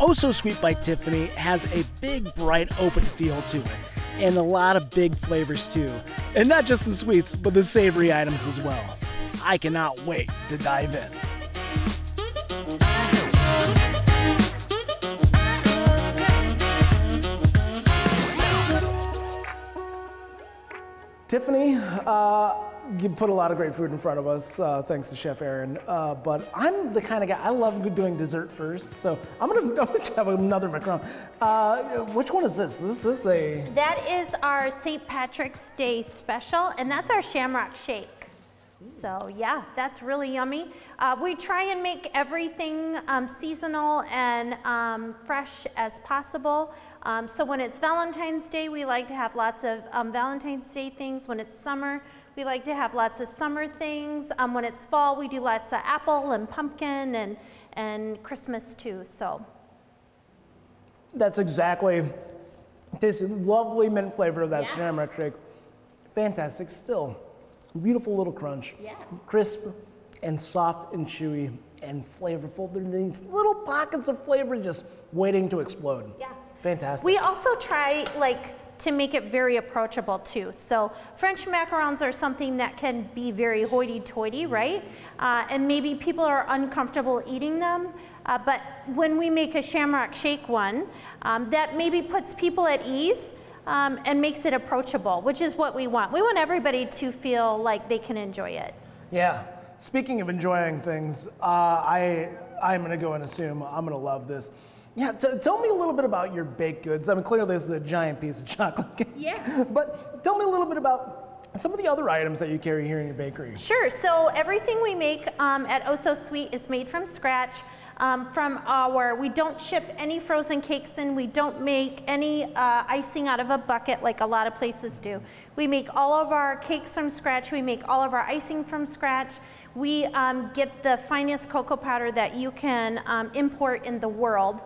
Oh So Sweet by Tiphanie has a big, bright, open feel to it, and a lot of big flavors too. And not just the sweets, but the savory items as well. I cannot wait to dive in. Tiphanie, you put a lot of great food in front of us, thanks to Chef Aaron. But I'm the kind of guy, I love doing dessert first, so I'm gonna have another macaron. Which one is this? This is a... That is our St. Patrick's Day special, and that's our shamrock shake. So yeah, that's really yummy. We try and make everything seasonal and fresh as possible. So when it's Valentine's Day, we like to have lots of Valentine's Day things. When it's summer, we like to have lots of summer things. When it's fall, we do lots of apple and pumpkin and Christmas too, so. That's exactly, tastes lovely mint flavor of that shamrock shake. Fantastic still. Beautiful little crunch, crisp and soft and chewy and flavorful. There are these little pockets of flavor just waiting to explode. Yeah. Fantastic. We also try to make it very approachable too. So French macarons are something that can be very hoity-toity, right? And maybe people are uncomfortable eating them. But when we make a shamrock shake one, that maybe puts people at ease. And makes it approachable, which is what we want. We want everybody to feel like they can enjoy it. Yeah. Speaking of enjoying things, I'm going to go and assume I'm going to love this. Yeah. Tell me a little bit about your baked goods. I mean, clearly this is a giant piece of chocolate cake. Yeah. But tell me a little bit about some of the other items that you carry here in your bakery. Sure. So everything we make at Oh So Sweet is made from scratch. We don't ship any frozen cakes in, we don't make any icing out of a bucket like a lot of places do. We make all of our cakes from scratch, we make all of our icing from scratch. We get the finest cocoa powder that you can import in the world.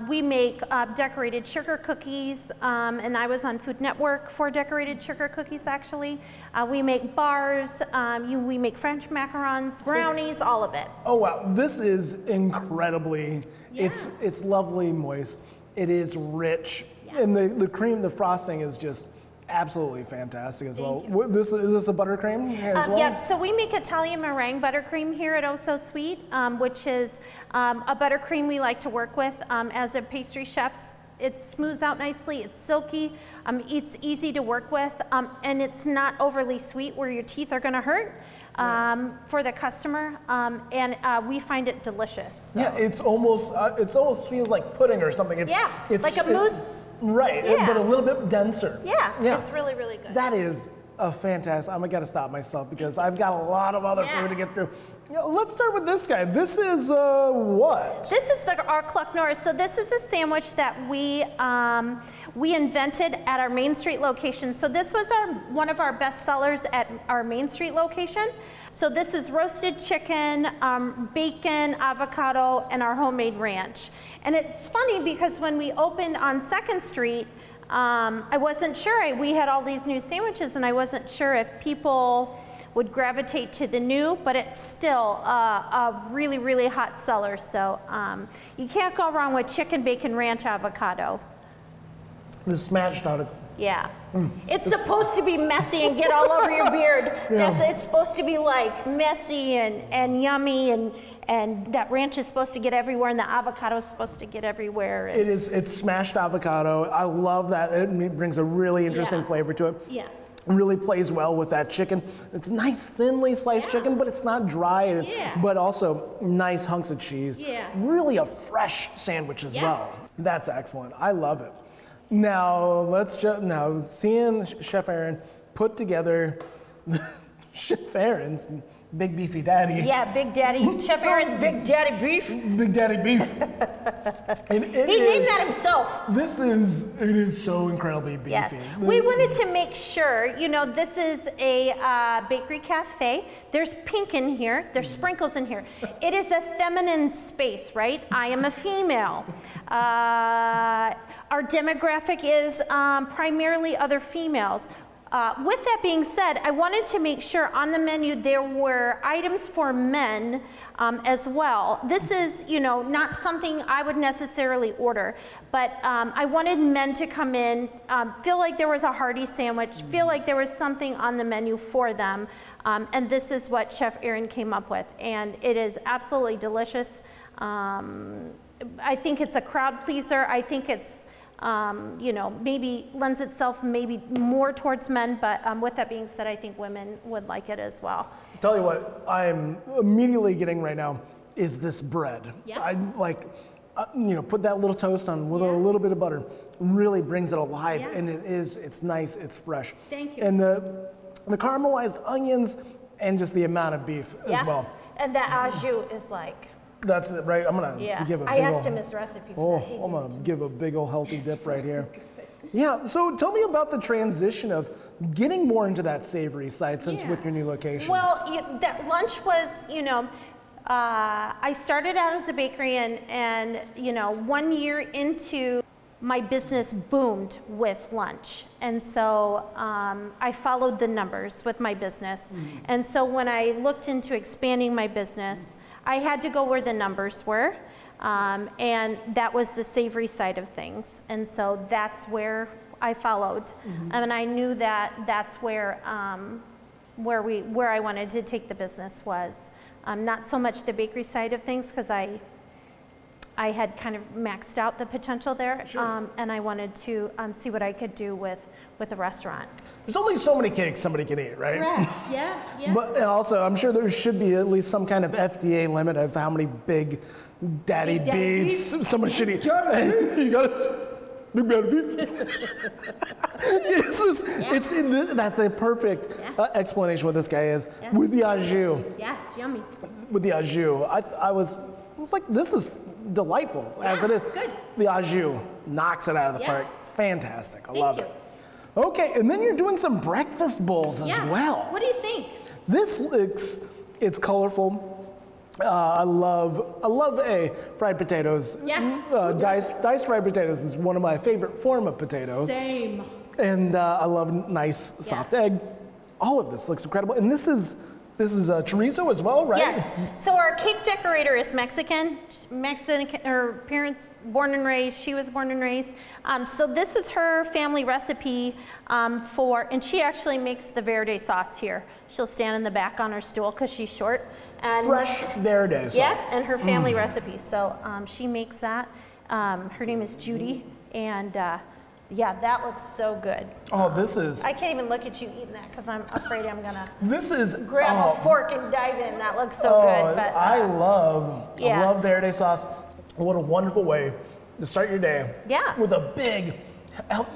We make decorated sugar cookies, and I was on Food Network for decorated sugar cookies actually. We make bars, we make French macarons, brownies, all of it. Oh wow, this is incredibly, it's lovely moist, it is rich, and the cream, the frosting is just absolutely fantastic as well. Is this a buttercream as well? Yep, so we make Italian meringue buttercream here at Oh So Sweet, which is a buttercream we like to work with as a pastry chefs. It smooths out nicely, it's silky, it's easy to work with, and it's not overly sweet where your teeth are gonna hurt for the customer, and we find it delicious. So. Yeah, it almost feels like pudding or something. It's like a mousse. Right, but a little bit denser. Yeah, it's really, really good. That is a fantastic, I'm gonna stop myself because I've got a lot of other food to get through. Let's start with this guy. This is what? This is our Cluck Norris. So this is a sandwich that we invented at our Main Street location. So this was one of our best sellers at our Main Street location. So this is roasted chicken, bacon, avocado, and our homemade ranch. And it's funny because when we opened on 2nd Street, I wasn't sure, we had all these new sandwiches and I wasn't sure if people would gravitate to the new, but it's still a really, really hot seller. So you can't go wrong with chicken, bacon, ranch, avocado. The smashed avocado. Yeah. It's supposed to be messy and get all over your beard. It's supposed to be like messy and yummy, and that ranch is supposed to get everywhere, and the avocado is supposed to get everywhere. It's smashed avocado. I love that. It brings a really interesting flavor to it. Yeah. Really plays well with that chicken. It's nice, thinly sliced chicken, but it's not dry. But also nice hunks of cheese. Yeah. Really a fresh sandwich as well. That's excellent. I love it. Now seeing Chef Aaron put together Chef Aaron's Big Beefy Daddy. Yeah, Big Daddy. Chef Aaron's Big Daddy Beef. Big Daddy Beef. And he named that himself. It is so incredibly beefy. Yes. We wanted to make sure, this is a bakery cafe. There's pink in here. There's sprinkles in here. It is a feminine space, right? I am a female. Our demographic is primarily other females. With that being said, I wanted to make sure on the menu there were items for men as well. This is, you know, not something I would necessarily order, but I wanted men to come in, feel like there was a hearty sandwich, feel like there was something on the menu for them, and this is what Chef Aaron came up with, and it is absolutely delicious. I think it's a crowd pleaser. I think it's you know, maybe lends itself maybe more towards men, but with that being said, I think women would like it as well. Tell you what, I'm immediately getting right now is this bread. Yeah. I like, you know, put that little toast on with a little bit of butter, really brings it alive, and it's nice, it's fresh. Thank you. And the caramelized onions and just the amount of beef as well. And the au jus is like. That's it, right? I'm gonna give a big I asked him his recipe for that. I'm gonna give a big old healthy dip right here. Yeah, so tell me about the transition of getting more into that savory side since with your new location. Well, that lunch was, you know, I started out as a bakery and you know, 1 year into my business boomed with lunch. And so I followed the numbers with my business. And so when I looked into expanding my business, I had to go where the numbers were. And that was the savory side of things. And so that's where I followed. And I knew that that's where I wanted to take the business was. Not so much the bakery side of things, because I had kind of maxed out the potential there, and I wanted to see what I could do with a restaurant. There's only so many cakes somebody can eat, right? Correct. Yeah. But also, I'm sure there should be at least some kind of FDA limit of how many big daddy beefs someone should eat. You got big daddy beef. That's a perfect explanation what this guy is with the au jus. Yeah, it's yummy. With the au jus, I was like, this is delightful as it is. Good. The au jus knocks it out of the park. Fantastic. I love Thank it. Okay, and then you're doing some breakfast bowls as well. What do you think? This looks, it's colorful. I love fried potatoes. Yeah. Diced fried potatoes is one of my favorite form of potato. Same. And I love nice soft egg. All of this looks incredible. And this is chorizo as well, right? Yes. So our cake decorator is Mexican. Her parents born and raised. She was born and raised. So this is her family recipe and she actually makes the verde sauce here. She'll stand in the back on her stool because she's short. And fresh verde sauce. Yeah, and her family recipe. So she makes that. Her name is Judy, and yeah, that looks so good. Oh, this is. I can't even look at you eating that because I'm afraid I'm gonna. This is. Grab a fork and dive in. That looks so good. But I love verde sauce. What a wonderful way to start your day. Yeah. With a big.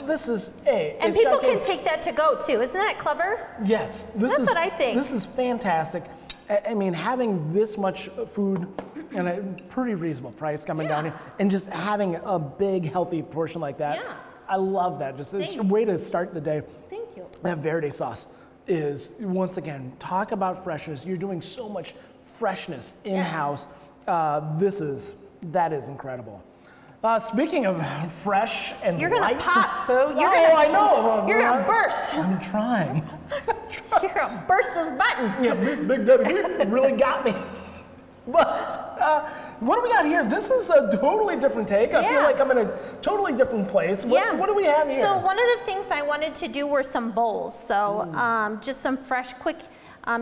This is And people can take that to go too. Isn't that clever? Yes. That's what I think. This is fantastic. I mean, having this much food and a pretty reasonable price coming down here, and just having a big, healthy portion like that. Yeah. I love that. Just it's a way to start the day. Thank you. That verde sauce is, once again, talk about freshness. You're doing so much freshness in-house. That is incredible. Speaking of fresh and you're gonna light, pop, boo. I know. You're gonna burst. I'm trying. You're gonna burst those buttons. Yeah, Big Daddy Beef really got me. But what do we got here? This is a totally different take. I feel like I'm in a totally different place. What do we have here? So one of the things I wanted to do were some bowls. So just some fresh, quick,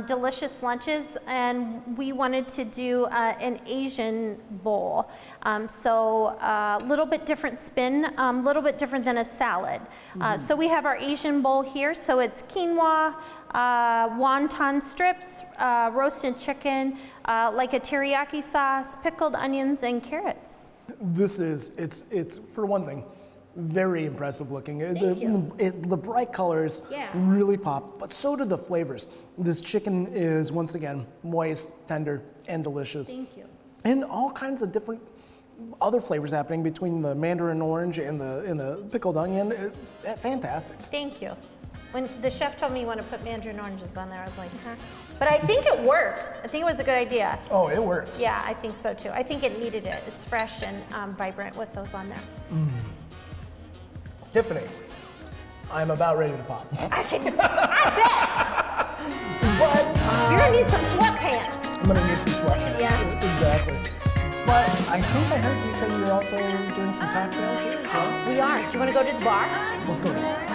delicious lunches. And we wanted to do an Asian bowl. So a little bit different spin, a little bit different than a salad. So we have our Asian bowl here. So it's quinoa, wonton strips, roasted chicken, like a teriyaki sauce, pickled onions, and carrots. This is, it's for one thing, very impressive looking. The bright colors really pop, but so do the flavors. This chicken is, once again, moist, tender, and delicious. Thank you. And all kinds of different other flavors happening between the mandarin orange and the pickled onion. Fantastic. Thank you. When the chef told me you want to put mandarin oranges on there, I was like, huh? But I think it works. I think it was a good idea. Oh, it works. Yeah, I think so too. I think it needed it. It's fresh and vibrant with those on there. Tiffany, I'm about ready to pop. I bet. But You're gonna need some sweatpants. I'm gonna need some sweatpants. Yeah. Exactly. But I think I heard you say you're also doing some cocktails here. We are. Do you want to go to the bar? Let's go.